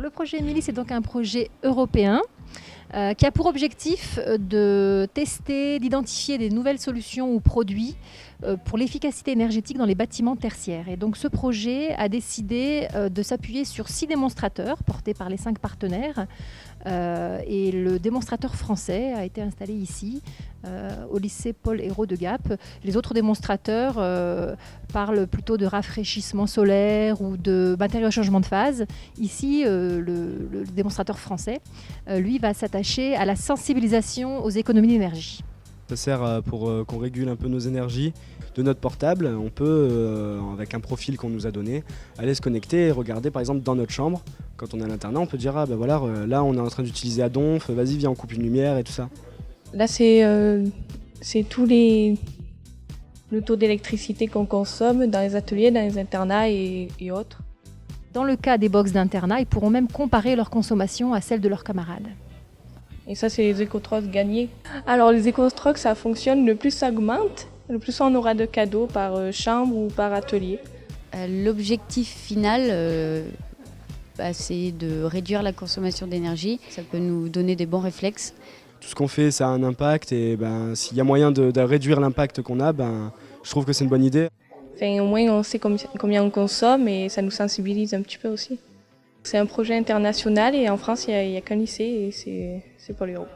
le projet Émilie, c'est donc un projet européen qui a pour objectif de tester, d'identifier des nouvelles solutions ou produits pour l'efficacité énergétique dans les bâtiments tertiaires. Et donc ce projet a décidé de s'appuyer sur 6 démonstrateurs portés par les 5 partenaires. Et le démonstrateur français a été installé ici, au lycée Paul Hérault de Gap. Les autres démonstrateurs parlent plutôt de rafraîchissement solaire ou de matériaux à changement de phase. Ici, le démonstrateur français, lui, va s'attacher à la sensibilisation aux économies d'énergie. Ça sert pour qu'on régule un peu nos énergies. De notre portable, on peut, avec un profil qu'on nous a donné, aller se connecter et regarder par exemple dans notre chambre. Quand on est à l'internat, on peut dire voilà, là on est en train d'utiliser à donf, vas-y viens on coupe une lumière et tout ça. Là c'est tous le taux d'électricité qu'on consomme dans les ateliers, dans les internats et autres. Dans le cas des box d'internat, ils pourront même comparer leur consommation à celle de leurs camarades. Et ça, c'est les éco-trocs gagnés. Alors, les éco-trocs, ça fonctionne, le plus ça augmente, le plus on aura de cadeaux par chambre ou par atelier. L'objectif final, c'est de réduire la consommation d'énergie. Ça peut nous donner des bons réflexes. Tout ce qu'on fait, ça a un impact et s'il y a moyen de réduire l'impact qu'on a, je trouve que c'est une bonne idée. Enfin, au moins, on sait combien on consomme et ça nous sensibilise un petit peu aussi. C'est un projet international et en France, il n'y a qu'un lycée et c'est Paul Hérault.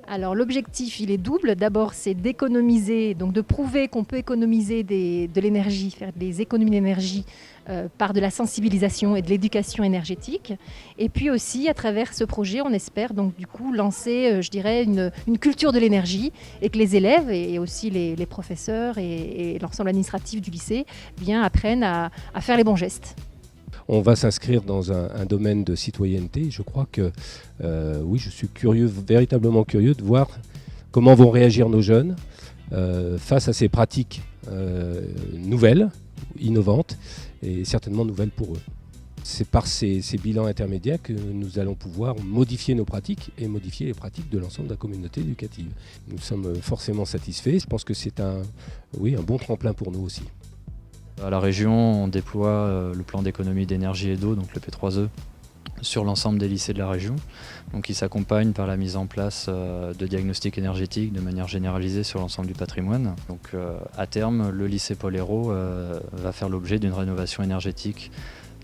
Alors l'objectif, il est double. D'abord, c'est d'économiser, donc de prouver qu'on peut économiser de l'énergie, faire des économies d'énergie par de la sensibilisation et de l'éducation énergétique. Et puis aussi, à travers ce projet, on espère donc du coup lancer, je dirais, une culture de l'énergie et que les élèves et aussi les professeurs et l'ensemble administratif du lycée apprennent à faire les bons gestes. On va s'inscrire dans un domaine de citoyenneté. Je crois que, oui, je suis curieux, véritablement curieux de voir comment vont réagir nos jeunes face à ces pratiques nouvelles, innovantes et certainement nouvelles pour eux. C'est par ces bilans intermédiaires que nous allons pouvoir modifier nos pratiques et modifier les pratiques de l'ensemble de la communauté éducative. Nous sommes forcément satisfaits. Je pense que c'est un bon tremplin pour nous aussi. À la région, on déploie le plan d'économie d'énergie et d'eau, donc le P3E, sur l'ensemble des lycées de la région. Donc il s'accompagne par la mise en place de diagnostics énergétiques de manière généralisée sur l'ensemble du patrimoine. Donc à terme, le lycée Paul Hérault va faire l'objet d'une rénovation énergétique.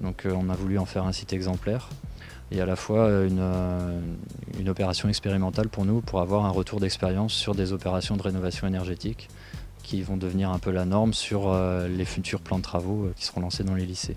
Donc on a voulu en faire un site exemplaire et à la fois une opération expérimentale pour nous pour avoir un retour d'expérience sur des opérations de rénovation énergétique qui vont devenir un peu la norme sur les futurs plans de travaux qui seront lancés dans les lycées.